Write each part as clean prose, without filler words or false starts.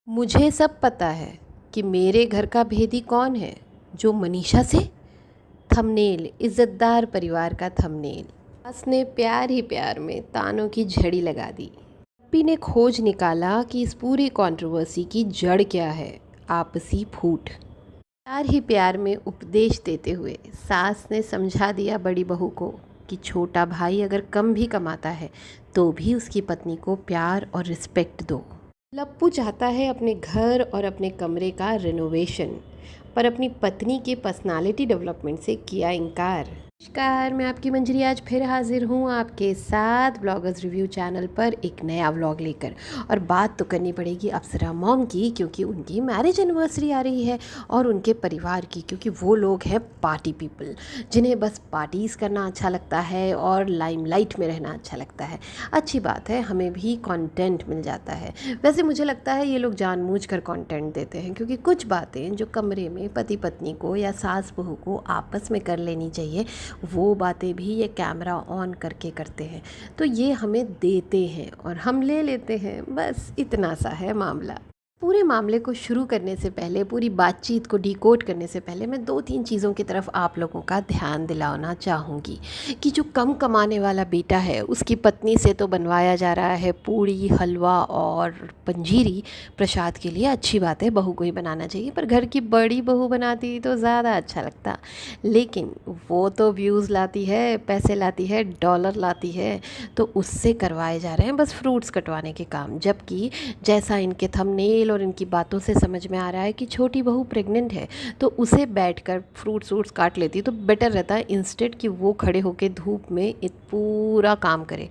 मुझे सब पता है कि मेरे घर का भेदी कौन है। जो मनीषा से थंबनेल, इज्जतदार परिवार का थंबनेल। सास ने प्यार ही प्यार में तानों की झड़ी लगा दी। पप्पी ने खोज निकाला कि इस पूरी कंट्रोवर्सी की जड़ क्या है। आपसी फूट। प्यार ही प्यार में उपदेश देते हुए सास ने समझा दिया बड़ी बहू को कि छोटा भाई अगर कम भी कमाता है तो भी उसकी पत्नी को प्यार और रिस्पेक्ट दो। लप्पू चाहता है अपने घर और अपने कमरे का रिनोवेशन, पर अपनी पत्नी के पर्सनालिटी डेवलपमेंट से किया इनकार। नमस्कार, मैं आपकी मंजरी आज फिर हाजिर हूँ आपके साथ ब्लॉगर्स रिव्यू चैनल पर एक नया व्लॉग लेकर। और बात तो करनी पड़ेगी अप्सरा मॉम की, क्योंकि उनकी मैरिज एनिवर्सरी आ रही है, और उनके परिवार की, क्योंकि वो लोग हैं पार्टी पीपल, जिन्हें बस पार्टीज़ करना अच्छा लगता है और लाइमलाइट में रहना अच्छा लगता है। अच्छी बात है, हमें भी कंटेंट मिल जाता है। वैसे मुझे लगता है ये लोग जानबूझकर कंटेंट देते हैं, क्योंकि कुछ बातें जो कमरे में पति पत्नी को या सास बहू को आपस में कर लेनी चाहिए, वो बातें भी ये कैमरा ऑन करके करते हैं। तो ये हमें देते हैं और हम ले लेते हैं, बस इतना सा है मामला। पूरे मामले को शुरू करने से पहले, पूरी बातचीत को डिकोड करने से पहले, मैं 2-3 चीज़ों की तरफ आप लोगों का ध्यान दिलाना चाहूँगी कि जो कम कमाने वाला बेटा है उसकी पत्नी से तो बनवाया जा रहा है पूड़ी, हलवा और पंजीरी प्रसाद के लिए। अच्छी बात है, बहू को ही बनाना चाहिए, पर घर की बड़ी बहू बनाती तो ज़्यादा अच्छा लगता। लेकिन वो तो व्यूज़ लाती है, पैसे लाती है, डॉलर लाती है, तो उससे करवाए जा रहे हैं बस फ्रूट्स कटवाने के काम। जबकि जैसा इनके थंबनेल और इनकी बातों से समझ में आ रहा है कि छोटी बहू प्रेग्नेंट है, तो उसे बैठकर फ्रूट्स काट लेती तो बेटर रहता है, इंस्टेड कि वो खड़े होकर धूप में पूरा काम करे।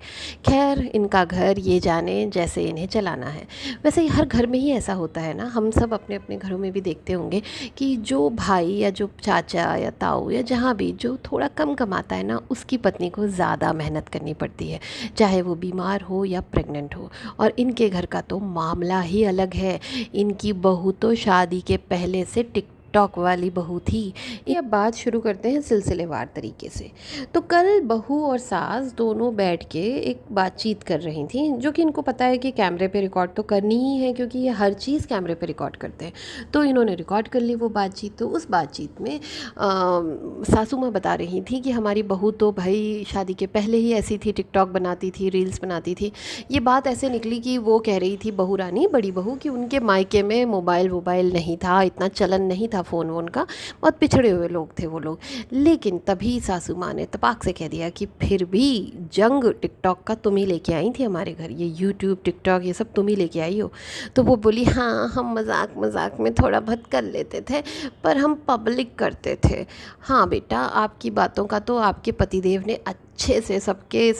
खैर, इनका घर ये जाने जैसे इन्हें चलाना है। वैसे ही हर घर में ही ऐसा होता है ना, हम सब अपने अपने घरों में भी देखते होंगे कि जो भाई या जो चाचा या ताऊ या जहाँ भी जो थोड़ा कम कमाता है ना, उसकी पत्नी को ज़्यादा मेहनत करनी पड़ती है, चाहे वो बीमार हो या प्रेग्नेंट हो। और इनके घर का तो मामला ही अलग है। इनकी बहू तो शादी के पहले से टिकटॉक वाली बहू थी। ये अब बात शुरू करते हैं सिलसिलेवार तरीके से। तो कल बहू और सास दोनों बैठ के एक बातचीत कर रही थी, जो कि इनको पता है कि कैमरे पे रिकॉर्ड तो करनी ही है, क्योंकि ये हर चीज़ कैमरे पे रिकॉर्ड करते हैं। तो इन्होंने रिकॉर्ड कर ली वो बातचीत। तो उस बातचीत में सासू माँ बता रही थी कि हमारी बहू तो भाई शादी के पहले ही ऐसी थी, टिकटॉक बनाती थी, रील्स बनाती थी। ये बात ऐसे निकली कि वो कह रही थी बहू रानी, बड़ी बहू, कि उनके मायके में मोबाइल नहीं था, इतना चलन नहीं था फ़ोन वोन का, बहुत पिछड़े हुए लोग थे वो लोग। लेकिन तभी सासू माँ ने तपाक से कह दिया कि फिर भी जंग टिकटॉक का तुम ही लेके आई थी हमारे घर, ये यूट्यूब टिकटॉक ये सब तुम ही लेके आई हो। तो वो बोली, हाँ, हम मजाक मजाक में थोड़ा बहुत कर लेते थे, पर हम पब्लिक करते थे। हाँ बेटा, आपकी बातों का तो आपके पतिदेव ने अच्छे से सबके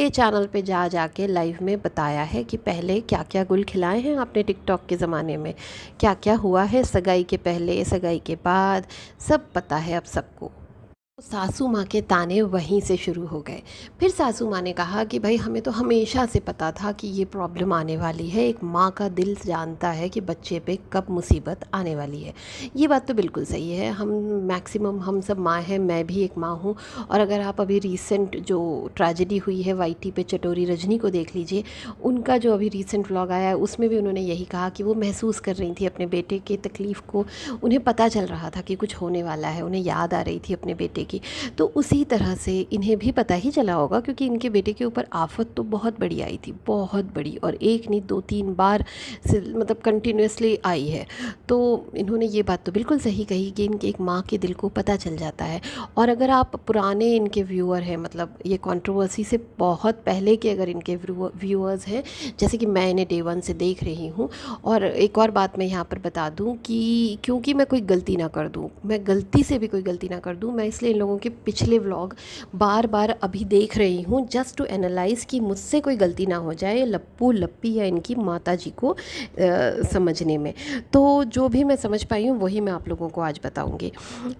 चैनल पे जा के लाइव में बताया है कि पहले क्या क्या गुल खिलाए हैं आपने टिकटॉक के ज़माने में, क्या क्या हुआ है सगाई के पहले, सगाई के बाद, सब पता है अब सबको। सासू माँ के ताने वहीं से शुरू हो गए। फिर सासू माँ ने कहा कि भाई, हमें तो हमेशा से पता था कि ये प्रॉब्लम आने वाली है। एक माँ का दिल जानता है कि बच्चे पे कब मुसीबत आने वाली है। ये बात तो बिल्कुल सही है। मैक्सिमम हम सब माँ हैं, मैं भी एक माँ हूँ। और अगर आप अभी रिसेंट जो ट्रेजेडी हुई है वाईटी पे चटोरी रजनी को देख लीजिए, उनका जो अभी रिसेंट व्लॉग आया है उसमें भी उन्होंने यही कहा कि वो महसूस कर रही थी अपने बेटे के तकलीफ़ को। उन्हें पता चल रहा था कि कुछ होने वाला है, उन्हें याद आ रही थी अपने बेटे की। तो उसी तरह से इन्हें भी पता ही चला होगा, क्योंकि इनके बेटे के ऊपर आफत तो बहुत बड़ी आई थी, बहुत बड़ी, और एक नहीं 2-3 बार से मतलब कंटिन्यूसली आई है। तो इन्होंने ये बात तो बिल्कुल सही कही कि इनके एक माँ के दिल को पता चल जाता है। और अगर आप पुराने इनके व्यूअर हैं, मतलब ये कंट्रोवर्सी से बहुत पहले के अगर इनके व्यूअर्स हैं, जैसे कि मैं इन्हें डे 1 से देख रही हूँ। और एक और बात मैं यहाँ पर बता दूँ कि क्योंकि मैं कोई गलती ना कर दूँ, मैं गलती से भी कोई गलती ना कर दूँ, मैं इसलिए इन लोगों के पिछले व्लॉग बार बार अभी देख रही हूँ, जस्ट टू एनालाइज़ कि मुझसे कोई गलती ना हो जाए लप्पू लप्पी या इनकी माता जी को समझने में। तो जो भी मैं समझ पाई हूँ वही मैं आप लोगों को आज बताऊँगी।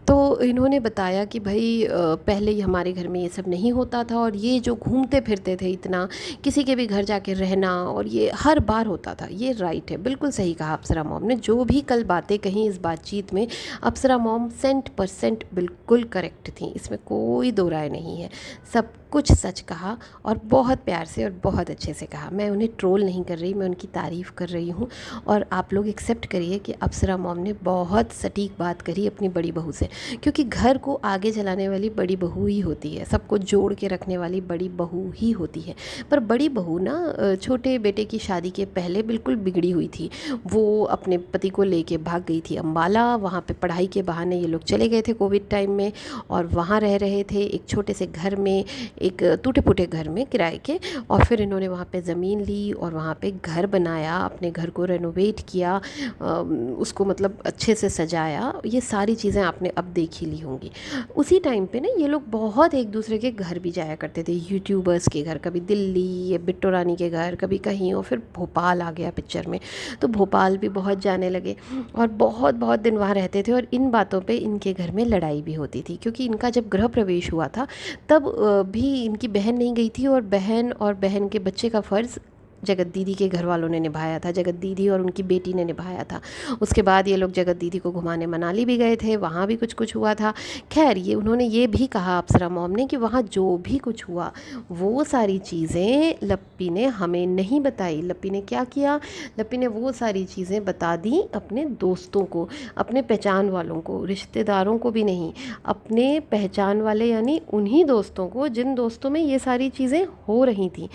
तो इन्होंने बताया कि भाई पहले ही हमारे घर में ये सब नहीं होता था, और ये जो घूमते फिरते थे इतना, किसी के भी घर जाके रहना, और ये हर बार होता था। ये राइट है, बिल्कुल सही कहा अप्सरा मॉम ने। जो भी कल बातें कहीं इस बातचीत में, अप्सरा मॉम 100% बिल्कुल करेक्ट थी, इसमें कोई दो राय नहीं है। सब कुछ सच कहा और बहुत प्यार से और बहुत अच्छे से कहा। मैं उन्हें ट्रोल नहीं कर रही, मैं उनकी तारीफ़ कर रही हूँ। और आप लोग एक्सेप्ट करिए कि अप्सरा मॉम ने बहुत सटीक बात करी अपनी बड़ी बहू से, क्योंकि घर को आगे चलाने वाली बड़ी बहू ही होती है, सबको जोड़ के रखने वाली बड़ी बहू ही होती है। पर बड़ी बहू ना छोटे बेटे की शादी के पहले बिल्कुल बिगड़ी हुई थी। वो अपने पति को लेके भाग गई थी अम्बाला, वहाँ पे पढ़ाई के बहाने ये लोग चले गए थे कोविड टाइम में, और वहाँ रह रहे थे एक छोटे से घर में, एक टूटे फूटे घर में किराए के। और फिर इन्होंने वहाँ पे ज़मीन ली और वहाँ पे घर बनाया, अपने घर को रेनोवेट किया, उसको मतलब अच्छे से सजाया। ये सारी चीज़ें आपने अब देख ही ली होंगी। उसी टाइम पे ना ये लोग बहुत एक दूसरे के घर भी जाया करते थे, यूट्यूबर्स के घर, कभी दिल्ली, ये बिट्टो रानी के घर, कभी कहीं, और फिर भोपाल आ गया पिक्चर में, तो भोपाल भी बहुत जाने लगे और बहुत बहुत दिन वहाँ रहते थे। और इन बातों पे इनके घर में लड़ाई भी होती थी, क्योंकि इनका जब गृह प्रवेश हुआ था तब भी इनकी बहन नहीं गई थी, और बहन के बच्चे का फ़र्ज़ जगत दीदी के घर वालों ने निभाया था, जगत दीदी और उनकी बेटी ने निभाया था। उसके बाद ये लोग जगत दीदी को घुमाने मनाली भी गए थे, वहाँ भी कुछ कुछ हुआ था। खैर, ये उन्होंने ये भी कहा अप्सरा मॉम ने कि वहाँ जो भी कुछ हुआ वो सारी चीज़ें लप्पी ने हमें नहीं बताई। लप्पी ने क्या किया, लप्पी ने वो सारी चीज़ें बता दी अपने दोस्तों को, अपने पहचान वालों को, रिश्तेदारों को भी नहीं, अपने पहचान वाले यानी उन्हीं दोस्तों को जिन दोस्तों में ये सारी चीज़ें हो रही थी।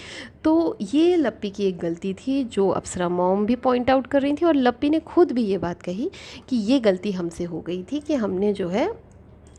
तो ये लप्पी की एक गलती थी जो अप्सरा मॉम भी पॉइंट आउट कर रही थी, और लप्पी ने खुद भी ये बात कही कि ये गलती हमसे हो गई थी कि हमने जो है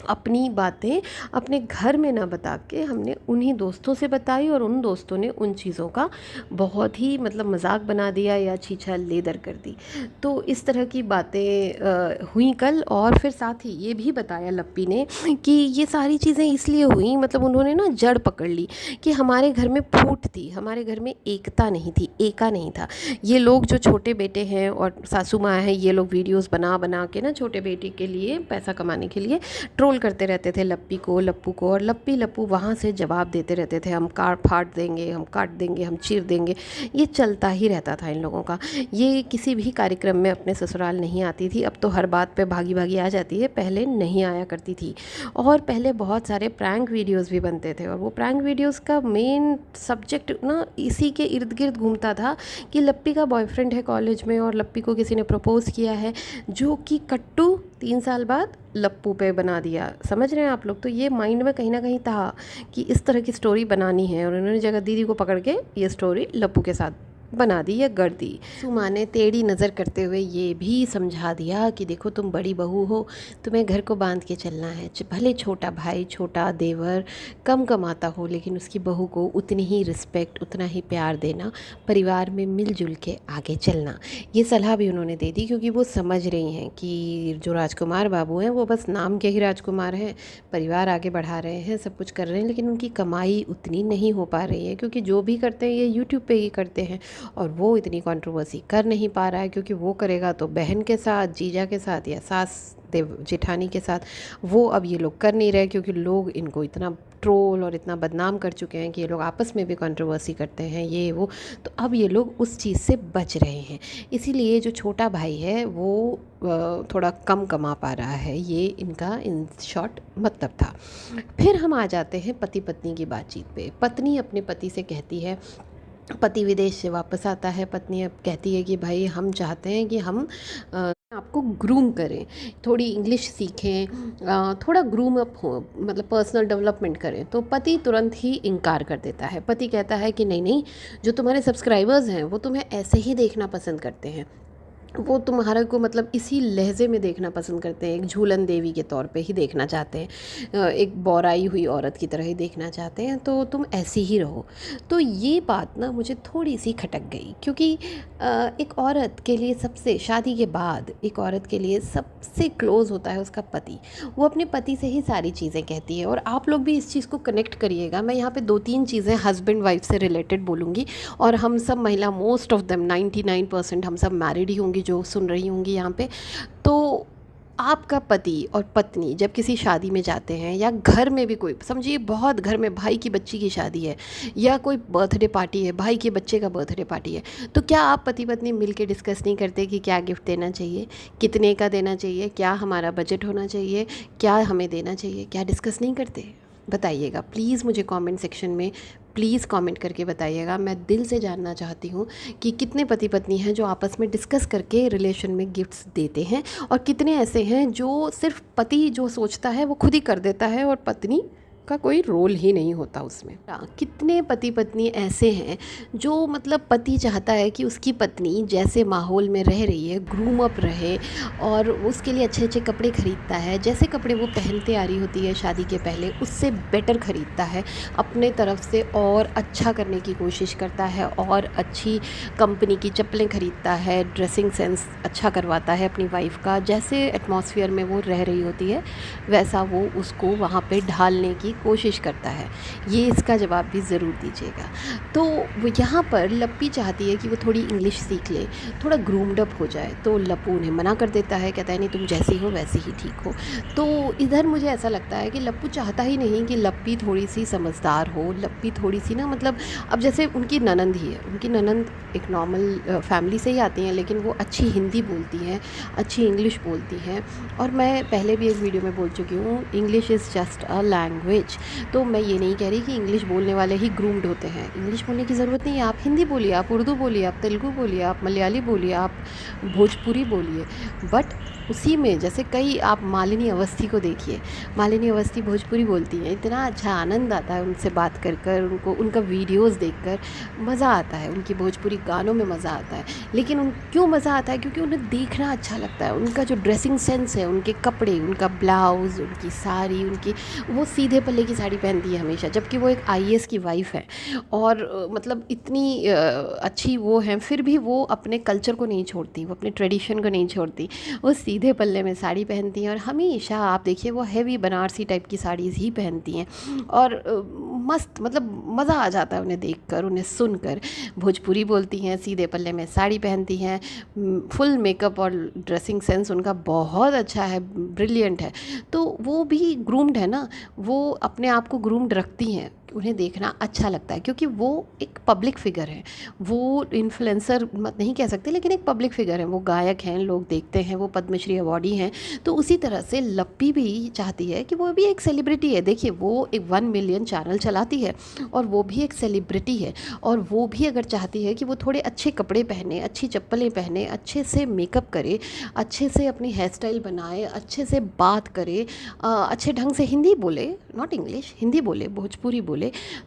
अपनी बातें अपने घर में ना बता के हमने उन्हीं दोस्तों से बताई, और उन दोस्तों ने उन चीज़ों का बहुत ही मतलब मजाक बना दिया या छीछा लेदर कर दी। तो इस तरह की बातें हुई कल। और फिर साथ ही ये भी बताया लप्पी ने कि ये सारी चीज़ें इसलिए हुई, मतलब उन्होंने ना जड़ पकड़ ली कि हमारे घर में फूट थी, हमारे घर में एकता नहीं थी, एका नहीं था। ये लोग जो छोटे बेटे हैं और सासू माँ हैं, ये लोग वीडियोस बना बना के ना छोटे बेटे के लिए पैसा कमाने के लिए ट्रोल करते रहते थे लप्पी को, लप्पू को, और लप्पू वहाँ से जवाब देते रहते थे, हम फाड़ देंगे, हम काट देंगे, हम चीर देंगे। ये चलता ही रहता था इन लोगों का। ये किसी भी कार्यक्रम में अपने ससुराल नहीं आती थी, अब तो हर बात पे भागी भागी आ जाती है, पहले नहीं आया करती थी। और पहले बहुत सारे प्रैंक वीडियोस भी बनते थे, और वो प्रैंक वीडियोस का मेन सब्जेक्ट ना इसी के इर्द गिर्द घूमता था कि लप्पी का बॉयफ्रेंड है कॉलेज में और लप्पी को किसी ने प्रपोज़ किया है, जो कि कट्टू 3 साल बाद लप्पू पे बना दिया। समझ रहे हैं आप लोग? तो ये माइंड में कहीं ना कहीं था कि इस तरह की स्टोरी बनानी है, और उन्होंने जगत दीदी को पकड़ के ये स्टोरी लप्पू के साथ बना दी या गढ़ दी। सुमा ने टेढ़ी नज़र करते हुए ये भी समझा दिया कि देखो तुम बड़ी बहू हो, तुम्हें घर को बांध के चलना है, भले छोटा भाई, छोटा देवर कम कमाता हो, लेकिन उसकी बहू को उतनी ही रिस्पेक्ट, उतना ही प्यार देना, परिवार में मिलजुल के आगे चलना। ये सलाह भी उन्होंने दे दी, क्योंकि वो समझ रही हैं कि जो राजकुमार बाबू हैं वो बस नाम के ही राजकुमार हैं, परिवार आगे बढ़ा रहे हैं, सब कुछ कर रहे हैं, लेकिन उनकी कमाई उतनी नहीं हो पा रही है, क्योंकि जो भी करते हैं ये यूट्यूब पे ही करते हैं, और वो इतनी कंट्रोवर्सी कर नहीं पा रहा है, क्योंकि वो करेगा तो बहन के साथ, जीजा के साथ या सास देव जेठानी के साथ, वो अब ये लोग कर नहीं रहे, क्योंकि लोग इनको इतना ट्रोल और इतना बदनाम कर चुके हैं कि ये लोग आपस में भी कंट्रोवर्सी करते हैं, ये वो। तो अब ये लोग उस चीज़ से बच रहे हैं, इसीलिए जो छोटा भाई है वो थोड़ा कम कमा पा रहा है, ये इनका इन शॉर्ट मतलब था। फिर हम आ जाते हैं पति पत्नी की बातचीत पे। पत्नी अपने पति से कहती है, पति विदेश से वापस आता है, पत्नी अब कहती है कि भाई हम चाहते हैं कि हम आपको ग्रूम करें, थोड़ी इंग्लिश सीखें, थोड़ा ग्रूम अप हो, मतलब पर्सनल डेवलपमेंट करें। तो पति तुरंत ही इनकार कर देता है। पति कहता है कि नहीं नहीं, जो तुम्हारे सब्सक्राइबर्स हैं वो तुम्हें ऐसे ही देखना पसंद करते हैं, वो तुम्हारे को मतलब इसी लहजे में देखना पसंद करते हैं, एक झूलन देवी के तौर पे ही देखना चाहते हैं, एक बौराई हुई औरत की तरह ही देखना चाहते हैं, तो तुम ऐसी ही रहो। तो ये बात ना मुझे थोड़ी सी खटक गई, क्योंकि एक औरत के लिए सबसे, शादी के बाद एक औरत के लिए सबसे क्लोज़ होता है उसका पति। वो अपने पति से ही सारी चीज़ें कहती है, और आप लोग भी इस चीज़ को कनेक्ट करिएगा। मैं यहाँ पे 2-3 चीज़ें हस्बैंड वाइफ से रिलेटेड बोलूँगी, और हम सब महिला, मोस्ट ऑफ देम 99% हम सब मैरिड ही होंगी जो सुन रही होंगी यहाँ पे। तो आपका पति और पत्नी जब किसी शादी में जाते हैं, या घर में भी कोई, समझिए बहुत घर में भाई की बच्ची की शादी है, या कोई बर्थडे पार्टी है, भाई के बच्चे का बर्थडे पार्टी है, तो क्या आप पति पत्नी मिल के डिस्कस नहीं करते कि क्या गिफ्ट देना चाहिए, कितने का देना चाहिए, क्या हमारा बजट होना चाहिए, क्या हमें देना चाहिए? क्या डिस्कस नहीं करते? बताइएगा प्लीज़, मुझे कमेंट सेक्शन में प्लीज़ कमेंट करके बताइएगा। मैं दिल से जानना चाहती हूँ कि कितने पति पत्नी हैं जो आपस में डिस्कस करके रिलेशन में गिफ्ट्स देते हैं, और कितने ऐसे हैं जो सिर्फ पति जो सोचता है वो खुद ही कर देता है और पत्नी का कोई रोल ही नहीं होता उसमें। कितने पति पत्नी ऐसे हैं जो मतलब पति चाहता है कि उसकी पत्नी जैसे माहौल में रह रही है ग्रूम अप रहे, और उसके लिए अच्छे अच्छे कपड़े ख़रीदता है, जैसे कपड़े वो पहनते आ रही होती है शादी के पहले उससे बेटर ख़रीदता है, अपने तरफ से और अच्छा करने की कोशिश करता है, और अच्छी कंपनी की चप्पलें ख़रीदता है, ड्रेसिंग सेंस अच्छा करवाता है अपनी वाइफ का, जैसे एटमॉस्फेयर में वो रह रही होती है वैसा वो उसको वहाँ पे ढालने की कोशिश करता है। ये इसका जवाब भी ज़रूर दीजिएगा। तो वो यहाँ पर लप्पी चाहती है कि वो थोड़ी इंग्लिश सीख ले, थोड़ा ग्रूम्ड अप हो जाए, तो लप्पू उन्हें मना कर देता है, कहता है नहीं तुम जैसी हो वैसी ही ठीक हो। तो इधर मुझे ऐसा लगता है कि लप्पू चाहता ही नहीं कि लप्पी थोड़ी सी समझदार हो, लप्पी थोड़ी सी ना मतलब अब जैसे उनकी ननंद ही है, उनकी ननंद एक नॉर्मल फैमिली से ही आती हैं, लेकिन वो अच्छी हिंदी बोलती हैं, अच्छी इंग्लिश बोलती हैं, और मैं पहले भी एक वीडियो में बोल चुकी हूँ English is just a language. तो मैं ये नहीं कह रही कि इंग्लिश बोलने वाले ही ग्रूम्ड होते हैं, इंग्लिश बोलने की ज़रूरत नहीं है, आप हिंदी बोलिए, आप उर्दू बोलिए, आप तेलुगु बोलिए, आप मलयाली बोलिए, आप भोजपुरी बोलिए, बट उसी में जैसे कई आप मालिनी अवस्थी को देखिए, मालिनी अवस्थी भोजपुरी बोलती हैं, इतना अच्छा आनंद आता है उनसे बात कर कर, उनको उनका वीडियोस देखकर मज़ा आता है, उनकी भोजपुरी गानों में मज़ा आता है। लेकिन उन क्यों मज़ा आता है? क्योंकि उन्हें देखना अच्छा लगता है, उनका जो ड्रेसिंग सेंस है, उनके कपड़े, उनका ब्लाउज़, उनकी साड़ी, उनकी वो सीधे पल्ले की साड़ी पहनती है हमेशा, जबकि वो एक आईएएस की वाइफ़ है, और मतलब इतनी अच्छी वो हैं, फिर भी वो अपने कल्चर को नहीं छोड़ती, वो अपने ट्रेडिशन को नहीं छोड़ती, वो सीधे पल्ले में साड़ी पहनती हैं, और हमेशा आप देखिए वो हैवी बनारसी टाइप की साड़ीज़ ही पहनती हैं, और मस्त मतलब मज़ा आ जाता है उन्हें देखकर, उन्हें सुनकर। भोजपुरी बोलती हैं, सीधे पल्ले में साड़ी पहनती हैं, फुल मेकअप और ड्रेसिंग सेंस उनका बहुत अच्छा है, ब्रिलियंट है। तो वो भी ग्रूम्ड है ना, वो अपने आप को ग्रूम्ड रखती हैं, उन्हें देखना अच्छा लगता है, क्योंकि वो एक पब्लिक फ़िगर है, वो इन्फ्लुएंसर मत नहीं कह सकते, लेकिन एक पब्लिक फ़िगर है, वो गायक हैं, लोग देखते हैं, वो पद्मश्री अवॉर्डी हैं। तो उसी तरह से लप्पी भी चाहती है कि वो भी एक सेलिब्रिटी है। देखिए वो एक 1 मिलियन चैनल चलाती है, और वो भी एक सेलिब्रिटी है, और वो भी अगर चाहती है कि वो थोड़े अच्छे कपड़े पहने, अच्छी चप्पलें पहने, अच्छे से मेकअप करे, अच्छे से अपनी हेयर स्टाइल बनाए, अच्छे से बात करे, अच्छे ढंग से हिंदी बोले, नॉट इंग्लिश, हिंदी बोले, भोजपुरी बोले,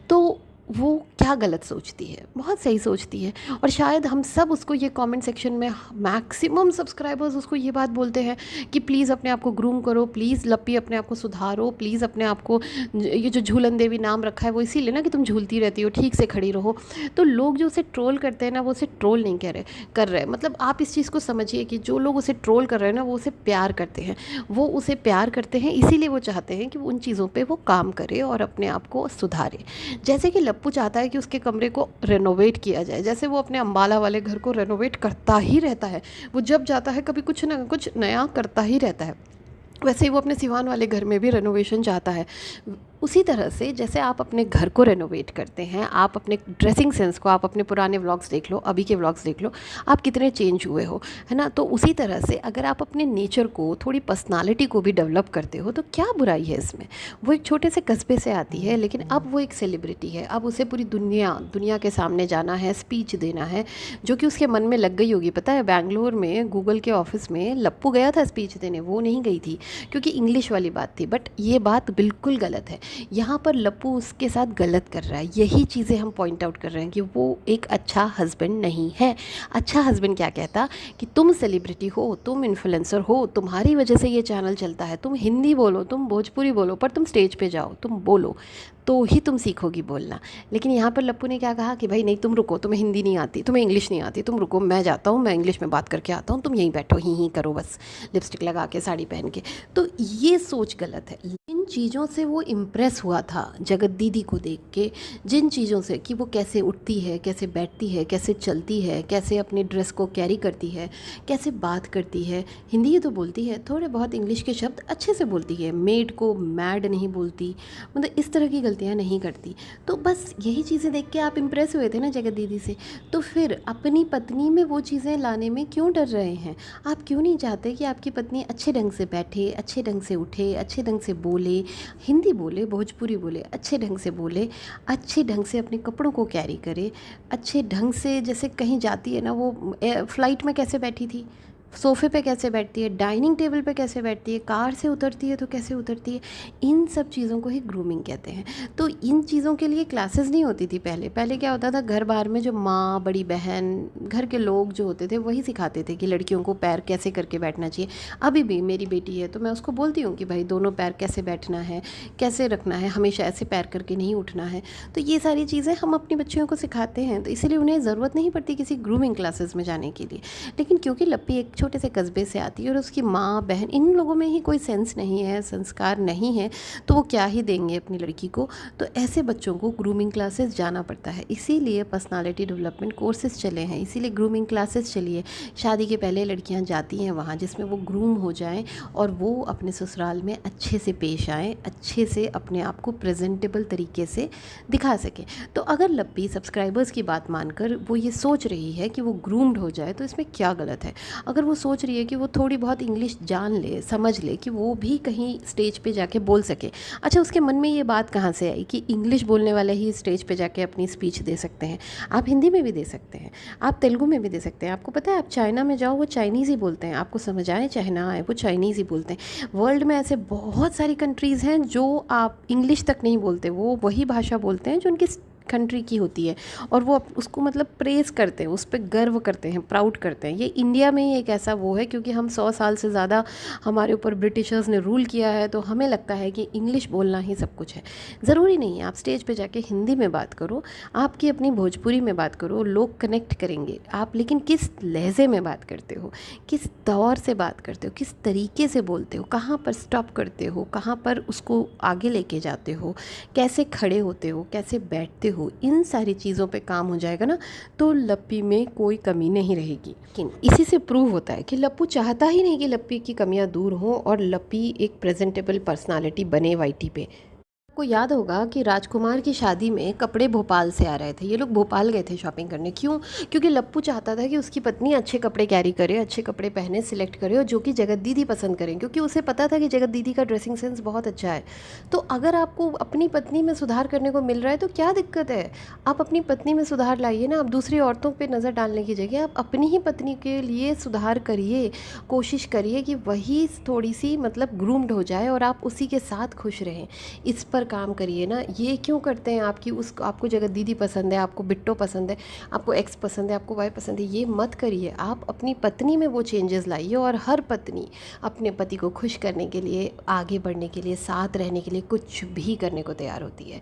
तो वो क्या गलत सोचती है? बहुत सही सोचती है। और शायद हम सब उसको ये कमेंट सेक्शन में मैक्सिमम सब्सक्राइबर्स उसको ये बात बोलते हैं कि प्लीज़ अपने आप को ग्रूम करो, प्लीज़ लप्पी अपने आप को सुधारो, प्लीज़ अपने आप को, ये जो झूलन देवी नाम रखा है वो इसीलिए ना कि तुम झूलती रहती हो, ठीक से खड़ी रहो। तो लोग जो उसे ट्रोल करते हैं ना, वो उसे ट्रोल नहीं कर रहे, मतलब आप इस चीज़ को समझिए कि जो लोग उसे ट्रोल कर रहे हैं ना, वो उसे प्यार करते हैं, वो उसे प्यार करते हैं, इसीलिए वो चाहते हैं कि उन चीज़ों पर वो काम करे और अपने आप को सुधारे। जैसे कि लप्पू चाहता है कि उसके कमरे को रेनोवेट किया जाए, जैसे वो अपने अम्बाला वाले घर को रेनोवेट करता ही रहता है, वो जब जाता है कभी कुछ ना कुछ नया करता ही रहता है, वैसे ही वो अपने सिवान वाले घर में भी रेनोवेशन चाहता है। उसी तरह से जैसे आप अपने घर को रेनोवेट करते हैं, आप अपने ड्रेसिंग सेंस को, आप अपने पुराने व्लॉग्स देख लो, अभी के व्लॉग्स देख लो, आप कितने चेंज हुए हो, है ना। तो उसी तरह से अगर आप अपने नेचर को, थोड़ी पर्सनालिटी को भी डेवलप करते हो तो क्या बुराई है इसमें। वो एक छोटे से कस्बे से आती है, लेकिन अब वो एक सेलिब्रिटी है, अब उसे पूरी दुनिया के सामने जाना है, स्पीच देना है, जो कि उसके मन में लग गई होगी। पता है बैंगलोर में गूगल के ऑफिस में लप्पू गया था स्पीच देने, वो नहीं गई थी क्योंकि इंग्लिश वाली बात थी, बट ये बात बिल्कुल गलत है। यहाँ पर लप्पू उसके साथ गलत कर रहा है, यही चीज़ें हम पॉइंट आउट कर रहे हैं कि वो एक अच्छा हस्बैंड नहीं है। अच्छा हस्बैंड क्या कहता कि तुम सेलिब्रिटी हो, तुम इन्फ्लुएंसर हो, तुम्हारी वजह से ये चैनल चलता है, तुम हिंदी बोलो, तुम भोजपुरी बोलो, पर तुम स्टेज पे जाओ, तुम बोलो तो ही तुम सीखोगी बोलना। लेकिन यहाँ पर लप्पू ने क्या कहा कि भाई नहीं, तुम रुको, तुम्हें हिंदी नहीं आती, तुम्हें इंग्लिश नहीं आती, तुम रुको, मैं जाता हूँ, मैं इंग्लिश में बात करके आता हूँ, तुम यहीं बैठो, ही करो बस, लिपस्टिक लगा के, साड़ी पहन के। तो ये सोच गलत है। जिन चीज़ों से वो इम्प्रेस हुआ था जगत दीदी को देख के, जिन चीज़ों से कि वो कैसे उठती है, कैसे बैठती है, कैसे चलती है, कैसे अपने ड्रेस को कैरी करती है, कैसे बात करती है, हिंदी ही तो बोलती है, थोड़े बहुत इंग्लिश के शब्द अच्छे से बोलती है, मेड को मैड नहीं बोलती, मतलब इस तरह की गलतियाँ नहीं करती। तो बस यही चीज़ें देख के आप इम्प्रेस हुए थे ना जगत दीदी से, तो फिर अपनी पत्नी में वो चीज़ें लाने में क्यों डर रहे हैं? आप क्यों नहीं चाहते कि आपकी पत्नी अच्छे ढंग से बैठे, अच्छे ढंग से उठे, अच्छे ढंग से बोले, हिंदी बोले, भोजपुरी बोले, अच्छे ढंग से बोले, अच्छे ढंग से अपने कपड़ों को कैरी करे, अच्छे ढंग से जैसे कहीं जाती है ना वो फ़्लाइट में कैसे बैठी थी, सोफ़े पे कैसे बैठती है, डाइनिंग टेबल पे कैसे बैठती है, कार से उतरती है तो कैसे उतरती है, इन सब चीज़ों को ही ग्रूमिंग कहते हैं। तो इन चीज़ों के लिए क्लासेस नहीं होती थी पहले। पहले क्या होता था, घर बार में जो माँ, बड़ी बहन, घर के लोग जो होते थे वही सिखाते थे कि लड़कियों को पैर कैसे करके बैठना चाहिए। अभी भी मेरी बेटी है तो मैं उसको बोलती हूँ कि भाई दोनों पैर कैसे बैठना है, कैसे रखना है, हमेशा ऐसे पैर करके नहीं उठना है। तो ये सारी चीज़ें हम अपनी बच्चियों को सिखाते हैं, तो इसीलिए उन्हें ज़रूरत नहीं पड़ती किसी ग्रूमिंग क्लासेस में जाने के लिए। लेकिन क्योंकि लप्पी एक छोटे से कस्बे से आती है और उसकी माँ, बहन, इन लोगों में ही कोई सेंस नहीं है, संस्कार नहीं है, तो वो क्या ही देंगे अपनी लड़की को। तो ऐसे बच्चों को ग्रूमिंग क्लासेस जाना पड़ता है। इसीलिए पर्सनालिटी डेवलपमेंट कोर्सेज चले हैं, इसीलिए ग्रूमिंग क्लासेस चली है। शादी के पहले लड़कियां जाती हैं वहाँ, जिसमें वो ग्रूम हो जाएं और वो अपने ससुराल में अच्छे से पेश आएँ, अच्छे से अपने आप को प्रेजेंटेबल तरीके से दिखा सकें। तो अगर लप्पी सब्सक्राइबर्स की बात मानकर वो ये सोच रही है कि वो ग्रूम्ड हो जाए, तो इसमें क्या गलत है? अगर वो सोच रही है कि वो थोड़ी बहुत इंग्लिश जान ले, समझ ले, कि वो भी कहीं स्टेज पे जाके बोल सके। अच्छा, उसके मन में ये बात कहाँ से आई कि इंग्लिश बोलने वाले ही स्टेज पे जाके अपनी स्पीच दे सकते हैं? आप हिंदी में भी दे सकते हैं, आप तेलुगु में भी दे सकते हैं। आपको पता है, आप चाइना में जाओ, वो चाइनीज़ ही बोलते हैं। आपको समझ आए चाहे ना आए, वो चाइनीज़ ही बोलते हैं। वर्ल्ड में ऐसे बहुत सारी कंट्रीज़ हैं जो आप इंग्लिश तक नहीं बोलते, वो वही भाषा बोलते हैं जो उनकी कंट्री की होती है, और वो उसको मतलब प्रेज़ करते हैं, उस पर गर्व करते हैं, प्राउड करते हैं। ये इंडिया में ही एक ऐसा वो है, क्योंकि हम 100 साल से ज़्यादा हमारे ऊपर ब्रिटिशर्स ने रूल किया है, तो हमें लगता है कि इंग्लिश बोलना ही सब कुछ है। ज़रूरी नहीं है, आप स्टेज पे जाके हिंदी में बात करो, आपकी अपनी भोजपुरी में बात करो, लोग कनेक्ट करेंगे। आप लेकिन किस लहजे में बात करते हो, किस दौर से बात करते हो, किस तरीके से बोलते हो, कहाँ पर स्टॉप करते हो, कहाँ पर उसको आगे लेके जाते हो, कैसे खड़े होते हो, कैसे बैठते हो, इन सारी चीज़ों पे काम हो जाएगा ना, तो लप्पी में कोई कमी नहीं रहेगी। लेकिन इसी से प्रूव होता है कि लप्पू चाहता ही नहीं कि लप्पी की कमियां दूर हों और लप्पी एक प्रेजेंटेबल पर्सनालिटी बने वाईटी पे। आपको याद होगा कि राजकुमार की शादी में कपड़े भोपाल से आ रहे थे। ये लोग भोपाल गए थे शॉपिंग करने। क्यों? क्योंकि लप्पू चाहता था कि उसकी पत्नी अच्छे कपड़े कैरी करे, अच्छे कपड़े पहने, सिलेक्ट करे, और जो कि जगत दीदी पसंद करें, क्योंकि उसे पता था कि जगत दीदी का ड्रेसिंग सेंस बहुत अच्छा है। तो अगर आपको अपनी पत्नी में सुधार करने को मिल रहा है तो क्या दिक्कत है? आप अपनी पत्नी में सुधार लाइए ना। आप दूसरी औरतों पर नज़र डालने की जगह आप अपनी ही पत्नी के लिए सुधार करिए। कोशिश करिए कि वही थोड़ी सी मतलब ग्रूम्ड हो जाए और आप उसी के साथ खुश रहें। इस पर काम करिए ना। ये क्यों करते हैं आपकी आपको जगत दीदी पसंद है, आपको बिट्टो पसंद है, आपको एक्स पसंद है, आपको वाई पसंद है, ये मत करिए। आप अपनी पत्नी में वो चेंजेस लाइए, और हर पत्नी अपने पति को खुश करने के लिए, आगे बढ़ने के लिए, साथ रहने के लिए कुछ भी करने को तैयार होती है।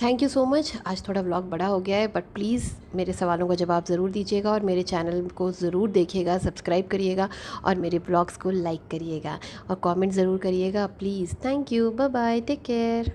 Thank you so much. आज थोड़ा व्लॉग बड़ा हो गया है, बट प्लीज़ मेरे सवालों का जवाब ज़रूर दीजिएगा और मेरे चैनल को ज़रूर देखिएगा, सब्सक्राइब करिएगा और मेरे ब्लॉग्स को लाइक करिएगा और कमेंट ज़रूर करिएगा please. Thank you, bye bye, take care.